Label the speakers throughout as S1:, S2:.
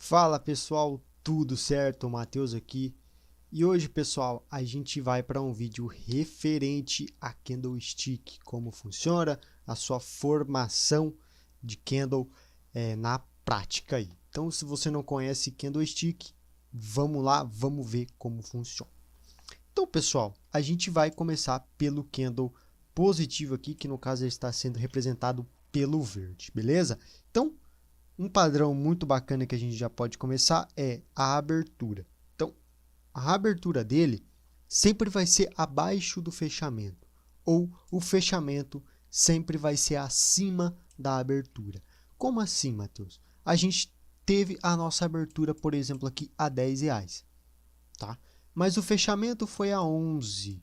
S1: Fala pessoal, tudo certo? O Matheus aqui. E hoje, pessoal, a gente vai para um vídeo referente a Candlestick, como funciona a sua formação de candle na prática aí. Então, se você não conhece Candlestick, vamos lá, vamos ver como funciona. Então, pessoal, a gente vai começar pelo candle positivo aqui, que no caso está sendo representado pelo verde, beleza? Então, um padrão muito bacana que a gente já pode começar é a abertura. Então, a abertura dele sempre vai ser abaixo do fechamento, ou o fechamento sempre vai ser acima da abertura. Como assim, Matheus? A gente teve a nossa abertura, por exemplo, aqui a R$10, tá? Mas o fechamento foi a 11.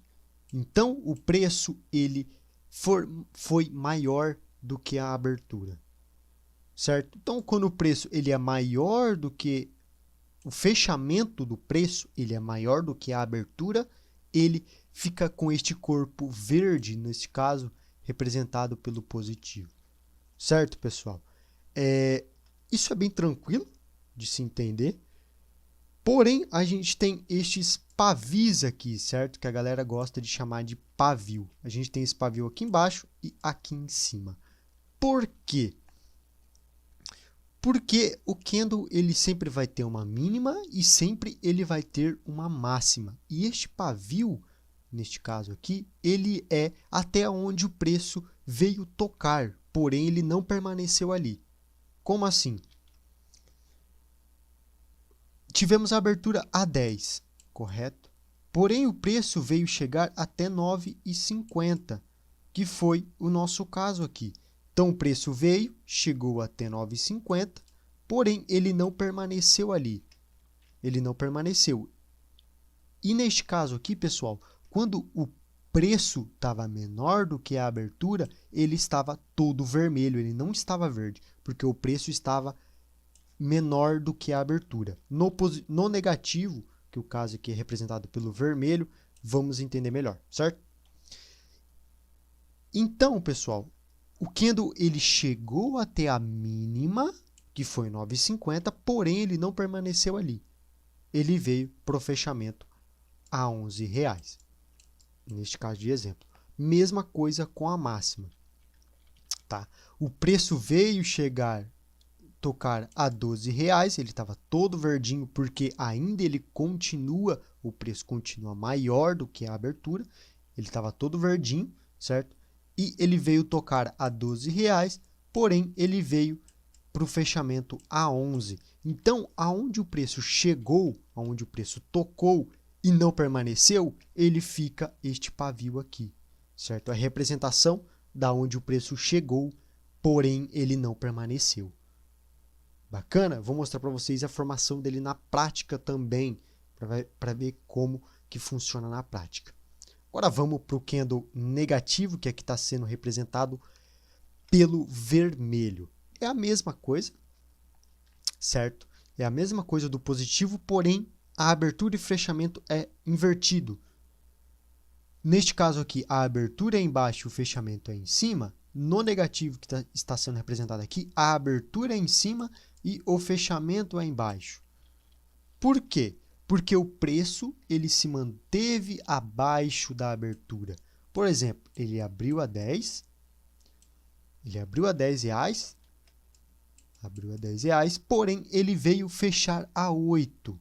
S1: Então, o preço ele foi maior do que a abertura. Certo? Então, quando o preço ele é maior do que o fechamento do preço, ele é maior do que a abertura, ele fica com este corpo verde, nesse caso, representado pelo positivo. Certo, pessoal? Isso é bem tranquilo de se entender. Porém, a gente tem estes pavis aqui, certo? Que a galera gosta de chamar de pavio. A gente tem esse pavio aqui embaixo e aqui em cima. Por quê? Porque o candle ele sempre vai ter uma mínima e sempre ele vai ter uma máxima. E este pavio, neste caso aqui, ele é até onde o preço veio tocar, porém ele não permaneceu ali. Como assim? Tivemos a abertura a 10, correto? Porém o preço veio chegar até 9,50, que foi o nosso caso aqui. Então, o preço veio, chegou até 9,50, porém, ele não permaneceu ali. Ele não permaneceu. E neste caso aqui, pessoal, quando o preço estava menor do que a abertura, ele estava todo vermelho, ele não estava verde, porque o preço estava menor do que a abertura. No negativo, que o caso aqui é representado pelo vermelho, vamos entender melhor, certo? Então, pessoal, o candle ele chegou até a mínima, que foi 9,50, porém ele não permaneceu ali. Ele veio para o fechamento a R$11, neste caso de exemplo. Mesma coisa com a máxima. Tá? O preço veio tocar a R$12, ele estava todo verdinho porque ainda ele continua, o preço continua maior do que a abertura, ele estava todo verdinho, certo? E ele veio tocar a R$12, porém ele veio para o fechamento a 11. Então, aonde o preço chegou, aonde o preço tocou e não permaneceu, ele fica este pavio aqui, certo? A representação da onde o preço chegou, porém ele não permaneceu. Bacana? Vou mostrar para vocês a formação dele na prática também, para ver como que funciona na prática. Agora vamos para o candle negativo, que aqui está sendo representado pelo vermelho. É a mesma coisa, certo? É a mesma coisa do positivo, porém a abertura e fechamento é invertido. Neste caso aqui, a abertura é embaixo e o fechamento é em cima. No negativo que está sendo representado aqui, a abertura é em cima e o fechamento é embaixo. Por quê? Porque o preço ele se manteve abaixo da abertura. Por exemplo, ele abriu a 10, ele abriu a R$10, porém ele veio fechar a 8,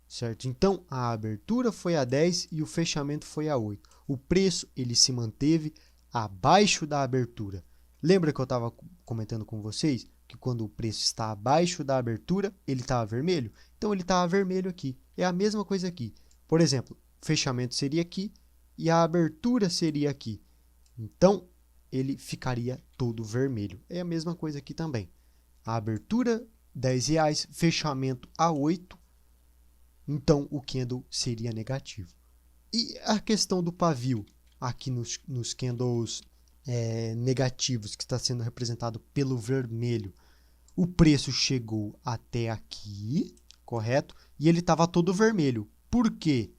S1: certo? Então, a abertura foi a 10 e o fechamento foi a 8. O preço ele se manteve abaixo da abertura. Lembra que eu estava comentando com vocês que quando o preço está abaixo da abertura, ele estava vermelho? Então, ele estava vermelho aqui. É a mesma coisa aqui. Por exemplo, o fechamento seria aqui e a abertura seria aqui. Então, ele ficaria todo vermelho. É a mesma coisa aqui também. A abertura, R$10, fechamento a 8, então o candle seria negativo. E a questão do pavio, aqui nos candles negativos, que está sendo representado pelo vermelho. O preço chegou até aqui, correto? E ele estava todo vermelho. Por quê?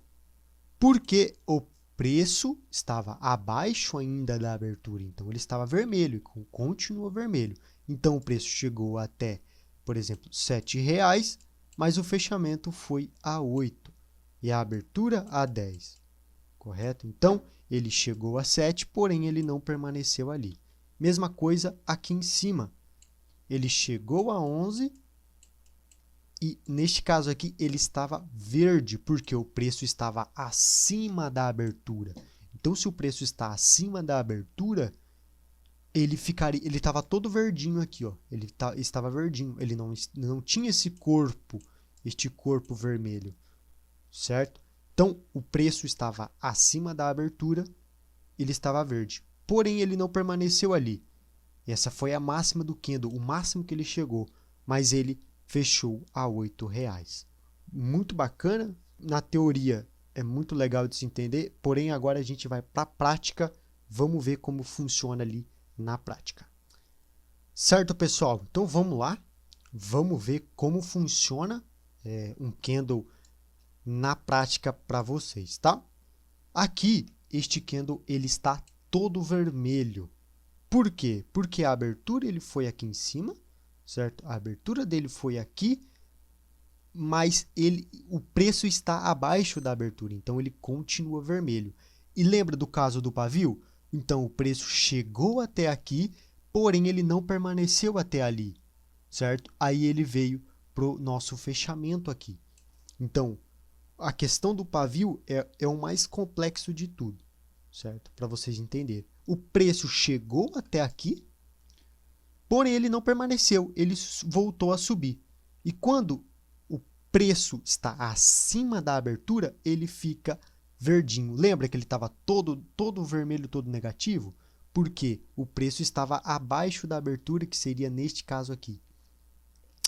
S1: Porque o preço estava abaixo ainda da abertura, então ele estava vermelho e continua vermelho. Então o preço chegou até, por exemplo, R$7, mas o fechamento foi a 8 e a abertura a 10, correto? Então, ele chegou a 7, porém ele não permaneceu ali. Mesma coisa aqui em cima. Ele chegou a 11 e, neste caso aqui, ele estava verde, porque o preço estava acima da abertura. Então, se o preço está acima da abertura, ele estava todo verdinho aqui, ó. Estava verdinho, ele não tinha este corpo vermelho, certo? Então, o preço estava acima da abertura, ele estava verde. Porém, ele não permaneceu ali. Essa foi a máxima do candle, o máximo que ele chegou, mas ele fechou a R$8. Muito bacana, na teoria é muito legal de se entender, porém agora a gente vai para a prática, vamos ver como funciona ali na prática. Certo, pessoal? Então vamos lá, vamos ver como funciona um candle na prática para vocês, tá? Aqui, este candle ele está todo vermelho. Por quê? Porque a abertura ele foi aqui em cima, certo? A abertura dele foi aqui, mas o preço está abaixo da abertura, então ele continua vermelho. E lembra do caso do pavio? Então o preço chegou até aqui, porém ele não permaneceu até ali, certo? Aí ele veio para o nosso fechamento aqui. Então, a questão do pavio é o mais complexo de tudo, certo? Para vocês entenderem. O preço chegou até aqui, porém ele não permaneceu, ele voltou a subir. E quando o preço está acima da abertura, ele fica verdinho. Lembra que ele estava todo vermelho, todo negativo? Porque o preço estava abaixo da abertura, que seria neste caso aqui,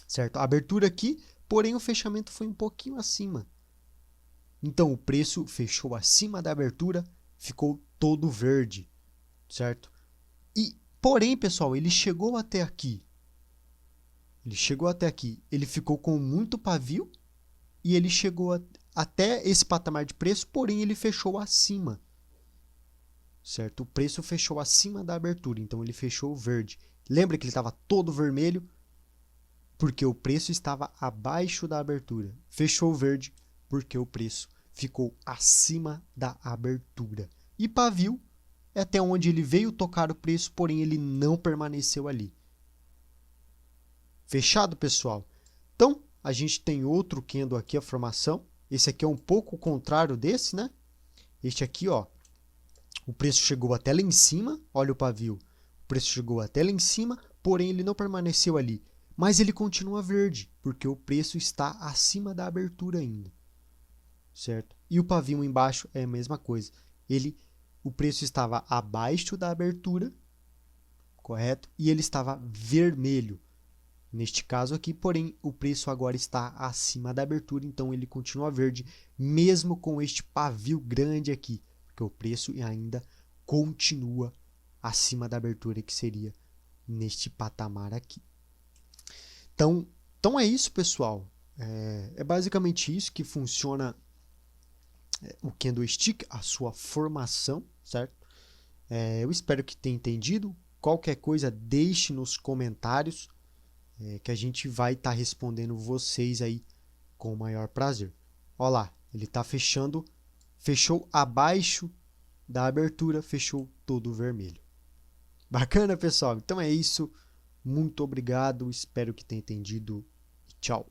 S1: certo? A abertura aqui, porém o fechamento foi um pouquinho acima. Então o preço fechou acima da abertura, ficou todo verde, certo? E porém, pessoal, ele chegou até aqui. Ele ficou com muito pavio e ele chegou até esse patamar de preço, porém ele fechou acima, certo? O preço fechou acima da abertura, então ele fechou verde. Lembra que ele estava todo vermelho? Porque o preço estava abaixo da abertura. Fechou verde porque o preço ficou acima da abertura. E pavio é até onde ele veio tocar o preço, porém ele não permaneceu ali. Fechado, pessoal? Então, a gente tem outro candle aqui, a formação. Esse aqui é um pouco o contrário desse, né? Este aqui, ó, o preço chegou até lá em cima, olha o pavio. O preço chegou até lá em cima, porém ele não permaneceu ali. Mas ele continua verde, porque o preço está acima da abertura ainda, certo? E o pavio embaixo é a mesma coisa. O preço estava abaixo da abertura, correto? E ele estava vermelho. Neste caso aqui, porém, o preço agora está acima da abertura, então ele continua verde, mesmo com este pavio grande aqui, porque o preço ainda continua acima da abertura, que seria neste patamar aqui. Então é isso, pessoal. É basicamente isso que funciona o candlestick, a sua formação, certo? Eu espero que tenha entendido. Qualquer coisa, deixe nos comentários, que a gente vai estar respondendo vocês aí com o maior prazer. Olha lá, ele está fechou abaixo da abertura, fechou todo vermelho. Bacana, pessoal? Então é isso. Muito obrigado, espero que tenha entendido e tchau.